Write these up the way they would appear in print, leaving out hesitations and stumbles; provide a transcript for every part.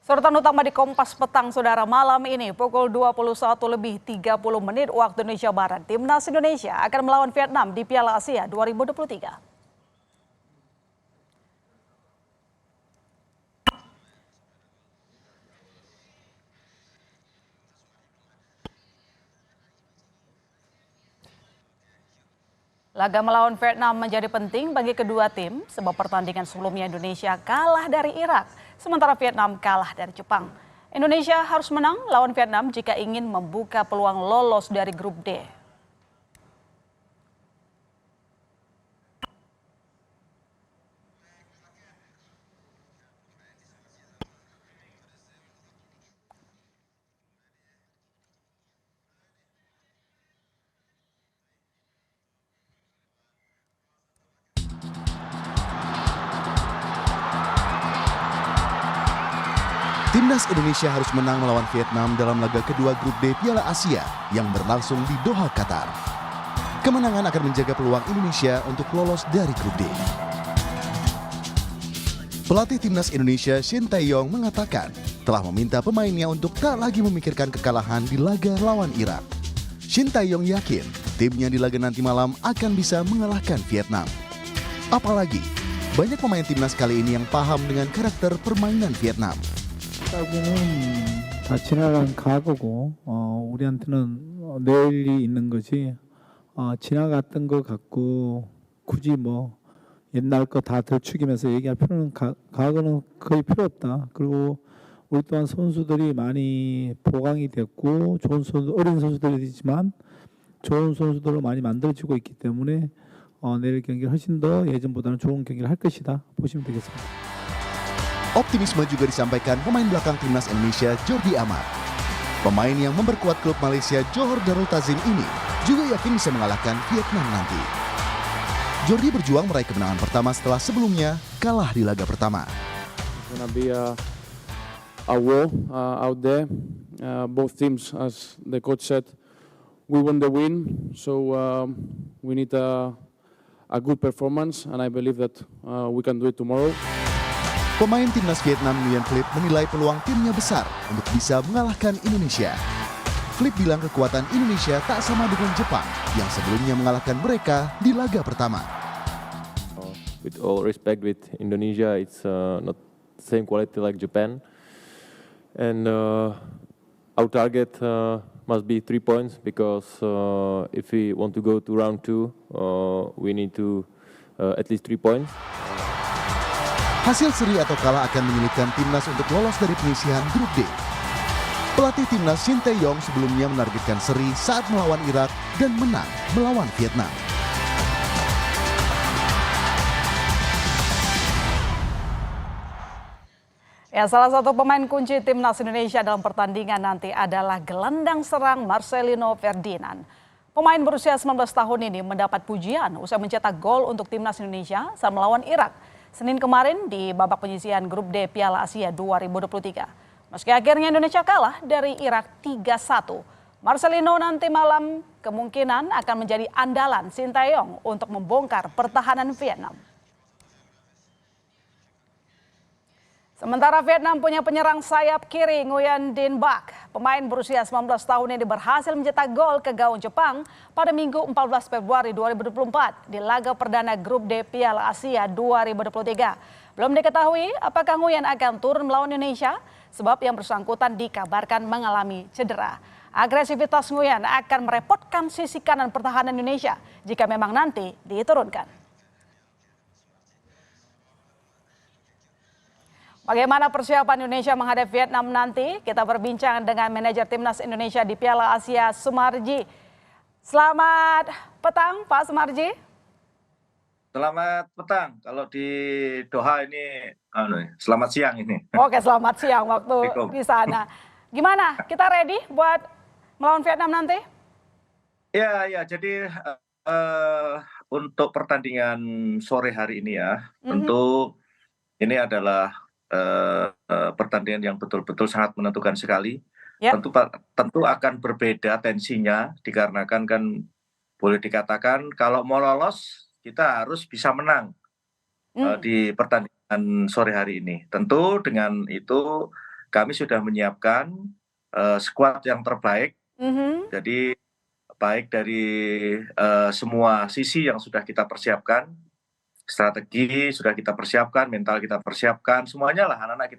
Sorotan utama di Kompas Petang, Saudara, malam ini pukul 21:30 waktu Indonesia Barat. Timnas Indonesia akan melawan Vietnam di Piala Asia 2023. Laga melawan Vietnam menjadi penting bagi kedua tim sebab pertandingan sebelumnya Indonesia kalah dari Irak, sementara Vietnam kalah dari Jepang. Indonesia harus menang lawan Vietnam jika ingin membuka peluang lolos dari grup D. Timnas Indonesia harus menang melawan Vietnam dalam laga kedua grup D Piala Asia yang berlangsung di Doha, Qatar. Kemenangan akan menjaga peluang Indonesia untuk lolos dari grup D. Pelatih Timnas Indonesia Shin Tae-yong mengatakan telah meminta pemainnya untuk tak lagi memikirkan kekalahan di laga lawan Irak. Shin Tae-yong yakin timnya di laga nanti malam akan bisa mengalahkan Vietnam. Apalagi banyak pemain timnas kali ini yang paham dengan karakter permainan Vietnam. 따구는 다 지나간 과거고 우리한테는 내일이 있는 거지 지나갔던 거 갖고 굳이 뭐 옛날 거 다 들추기면서 얘기할 필요는 과거는 거의 필요 없다. 그리고 우리 또한 선수들이 많이 보강이 됐고 좋은 선수, 어린 선수들이지만 좋은 선수들로 많이 만들어지고 있기 때문에 내일 경기를 훨씬 더 예전보다는 좋은 경기를 할 것이다 보시면 되겠습니다. Optimisme juga disampaikan pemain belakang Timnas Indonesia Jordi Amat. Pemain yang memperkuat klub Malaysia Johor Darul Ta'zim ini juga yakin bisa mengalahkan Vietnam nanti. Jordi berjuang meraih kemenangan pertama setelah sebelumnya kalah di laga pertama. It's gonna be a war out there. Both teams, as the coach said, we want the win, so we need a good performance, and I believe that we can do it tomorrow. Pemain timnas Vietnam Nguyen Philip menilai peluang timnya besar untuk bisa mengalahkan Indonesia. Philip bilang kekuatan Indonesia tak sama dengan Jepang yang sebelumnya mengalahkan mereka di laga pertama. With all respect with Indonesia, it's not same quality like Japan, and our target must be 3 points because if we want to go to round 2, we need to at least 3 points. Hasil seri atau kalah akan menyulitkan timnas untuk lolos dari penyisihan grup D. Pelatih timnas Shin Tae-yong sebelumnya menargetkan seri saat melawan Irak dan menang melawan Vietnam. Ya, salah satu pemain kunci Timnas Indonesia dalam pertandingan nanti adalah gelandang serang Marcelino Ferdinand. Pemain berusia 19 tahun ini mendapat pujian usai mencetak gol untuk Timnas Indonesia saat melawan Irak Senin kemarin di babak penyisihan grup D Piala Asia 2023. Meski akhirnya Indonesia kalah dari Irak 3-1, Marcelino nanti malam kemungkinan akan menjadi andalan Shin Tae-yong untuk membongkar pertahanan Vietnam. Sementara Vietnam punya penyerang sayap kiri Nguyen Dinh Bach. Pemain berusia 19 tahun ini berhasil mencetak gol ke gawang Jepang pada Minggu 14 Februari 2024 di laga perdana grup D Piala Asia 2023. Belum diketahui apakah Nguyen akan turun melawan Indonesia sebab yang bersangkutan dikabarkan mengalami cedera. Agresivitas Nguyen akan merepotkan sisi kanan pertahanan Indonesia jika memang nanti diturunkan. Bagaimana persiapan Indonesia menghadapi Vietnam nanti? Kita berbincang dengan manajer Timnas Indonesia di Piala Asia, Sumarji. Selamat petang, Pak Sumarji. Selamat petang. Kalau di Doha ini, selamat siang ini. Oke, selamat siang waktu di sana. Gimana? Kita ready buat melawan Vietnam nanti? Ya, jadi untuk pertandingan sore hari ini ya, tentu ini adalah pertandingan yang betul-betul sangat menentukan sekali. Ya. Tentu akan berbeda tensinya dikarenakan kan boleh dikatakan kalau mau lolos kita harus bisa menang di pertandingan sore hari ini. Tentu dengan itu kami sudah menyiapkan skuad yang terbaik. Jadi baik dari semua sisi yang sudah kita persiapkan, strategi sudah kita persiapkan, mental kita persiapkan, semuanya lah anak-anak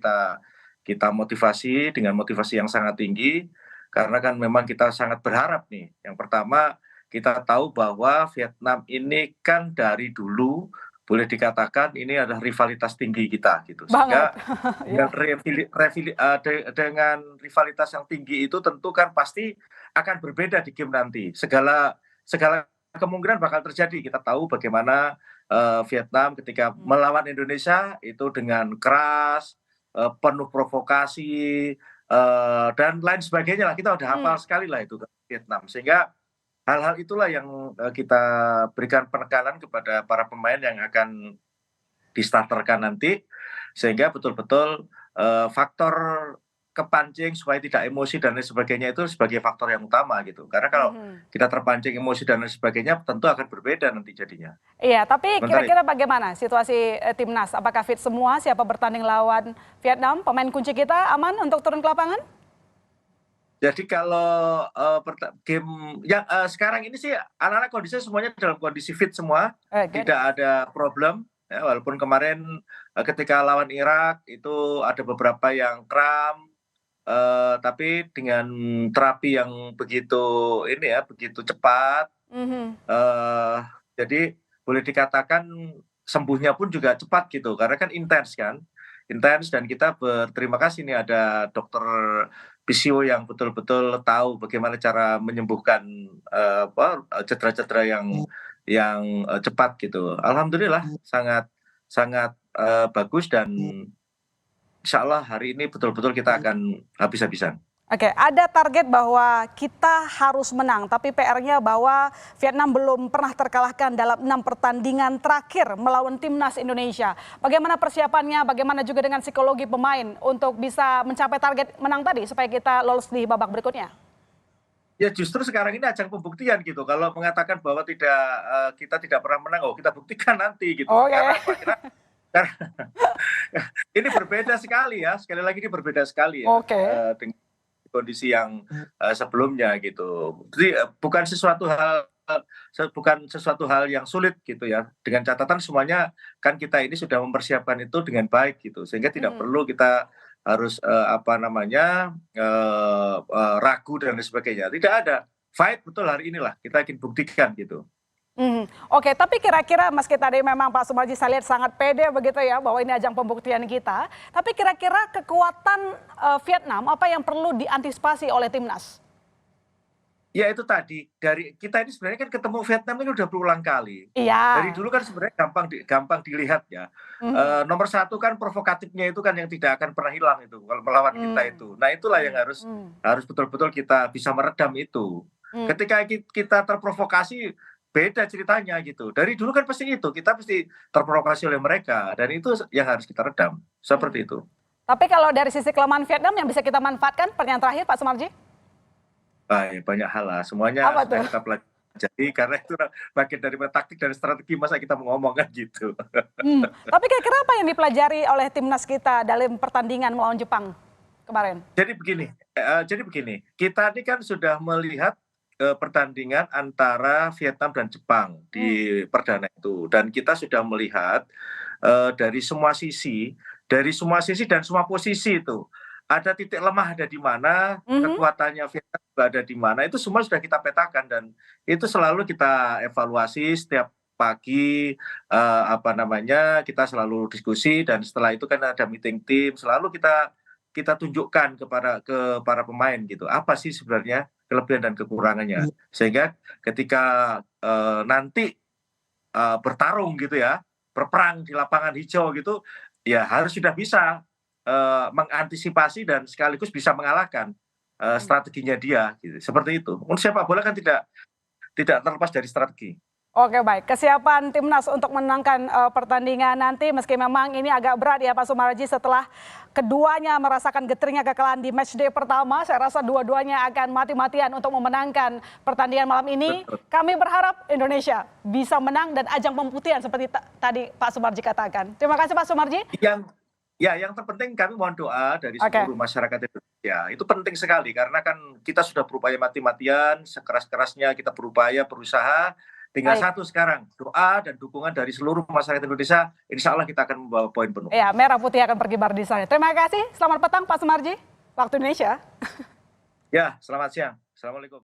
kita motivasi dengan motivasi yang sangat tinggi, karena kan memang kita sangat berharap nih. Yang pertama, kita tahu bahwa Vietnam ini kan dari dulu boleh dikatakan ini adalah rivalitas tinggi kita gitu. Sehingga dengan rivalitas yang tinggi itu tentu kan pasti akan berbeda di game nanti. Segala kemungkinan bakal terjadi. Kita tahu bagaimana Vietnam ketika melawan Indonesia itu dengan keras, penuh provokasi, dan lain sebagainya lah. Kita udah hafal sekali lah itu Vietnam. Sehingga hal-hal itulah yang kita berikan penekanan kepada para pemain yang akan distarterkan nanti. Sehingga betul-betul faktor kepancing supaya tidak emosi dan lain sebagainya itu sebagai faktor yang utama gitu. Karena kalau kita terpancing emosi dan lain sebagainya tentu akan berbeda nanti jadinya. Iya, tapi kira-kira bagaimana situasi timnas? Apakah fit semua? Siapa bertanding lawan Vietnam? Pemain kunci kita aman untuk turun ke lapangan? Jadi kalau game yang sekarang ini sih anak-anak kondisinya semuanya dalam kondisi fit semua, tidak ada problem. Ya, walaupun kemarin ketika lawan Irak itu ada beberapa yang kram. Tapi dengan terapi yang begitu cepat, jadi boleh dikatakan sembuhnya pun juga cepat gitu, karena kan intens dan kita berterima kasih nih ada dokter fisio yang betul-betul tahu bagaimana cara menyembuhkan cedera-cedera yang cepat gitu. Alhamdulillah sangat bagus dan insya Allah hari ini betul-betul kita akan habis-habisan. Oke, ada target bahwa kita harus menang, tapi PR-nya bahwa Vietnam belum pernah terkalahkan dalam 6 pertandingan terakhir melawan timnas Indonesia. Bagaimana persiapannya, bagaimana juga dengan psikologi pemain untuk bisa mencapai target menang tadi supaya kita lolos di babak berikutnya? Ya justru sekarang ini ajang pembuktian gitu. Kalau mengatakan bahwa kita tidak pernah menang, kita buktikan nanti gitu. Ini berbeda sekali ya, sekali lagi ini berbeda sekali ya dengan kondisi yang sebelumnya gitu. Jadi bukan sesuatu hal yang sulit gitu ya. Dengan catatan semuanya kan kita ini sudah mempersiapkan itu dengan baik gitu, sehingga tidak perlu kita harus ragu dan lain sebagainya. Tidak ada, fight betul hari inilah kita ingin buktikan gitu. Oke, tapi kira-kira meski tadi memang Pak Sumarji saya lihat sangat pede begitu ya bahwa ini ajang pembuktian kita, tapi kira-kira kekuatan Vietnam apa yang perlu diantisipasi oleh timnas? Ya itu tadi, dari kita ini sebenarnya kan ketemu Vietnam ini udah berulang kali. Iya. Dari dulu kan sebenarnya gampang dilihat ya. Nomor satu kan provokatifnya itu kan yang tidak akan pernah hilang itu kalau melawan kita itu. Nah itulah yang harus betul-betul kita bisa meredam itu. Ketika kita terprovokasi beda ceritanya gitu. Dari dulu kan pasti itu, kita pasti terprovokasi oleh mereka dan itu yang harus kita redam. Seperti itu. Tapi kalau dari sisi kelemahan Vietnam yang bisa kita manfaatkan, pertanyaan terakhir Pak Sumarji? Ya banyak hal lah, semuanya sudah kita pelajari karena itu bagian dari taktik dan strategi, masa kita mau ngomong kan gitu. Tapi kira-kira apa yang dipelajari oleh timnas kita dalam pertandingan melawan Jepang kemarin? Jadi begini, kita ini kan sudah melihat pertandingan antara Vietnam dan Jepang di perdana itu, dan kita sudah melihat dari semua sisi dan semua posisi itu ada titik lemah ada di mana, kekuatannya Vietnam ada di mana, itu semua sudah kita petakan dan itu selalu kita evaluasi setiap pagi, kita selalu diskusi dan setelah itu kan ada meeting tim, selalu kita tunjukkan ke para pemain gitu, apa sih sebenarnya kelebihan dan kekurangannya, sehingga ketika nanti bertarung gitu ya, berperang di lapangan hijau gitu, ya harus sudah bisa mengantisipasi dan sekaligus bisa mengalahkan strateginya dia gitu. Seperti itu. Sepak bola kan tidak terlepas dari strategi. Oke, baik. Kesiapan timnas untuk menangkan pertandingan nanti, meski memang ini agak berat ya Pak Sumarji, setelah keduanya merasakan getirnya kekalahan di matchday pertama, saya rasa dua-duanya akan mati-matian untuk memenangkan pertandingan malam ini. Kami berharap Indonesia bisa menang dan ajang pembuktian seperti tadi Pak Sumarji katakan. Terima kasih Pak Sumarji. Ya, yang terpenting kami mohon doa dari Oke. seluruh masyarakat Indonesia. Itu penting sekali karena kan kita sudah berupaya mati-matian, sekeras-kerasnya kita berupaya berusaha. Tinggal Baik. satu sekarang, doa dan dukungan dari seluruh masyarakat Indonesia. Insya Allah kita akan membawa poin penuh. Ya, merah putih akan berkibar di sana. Terima kasih. Selamat petang Pak Sumarji, waktu Indonesia. Ya, selamat siang. Assalamualaikum.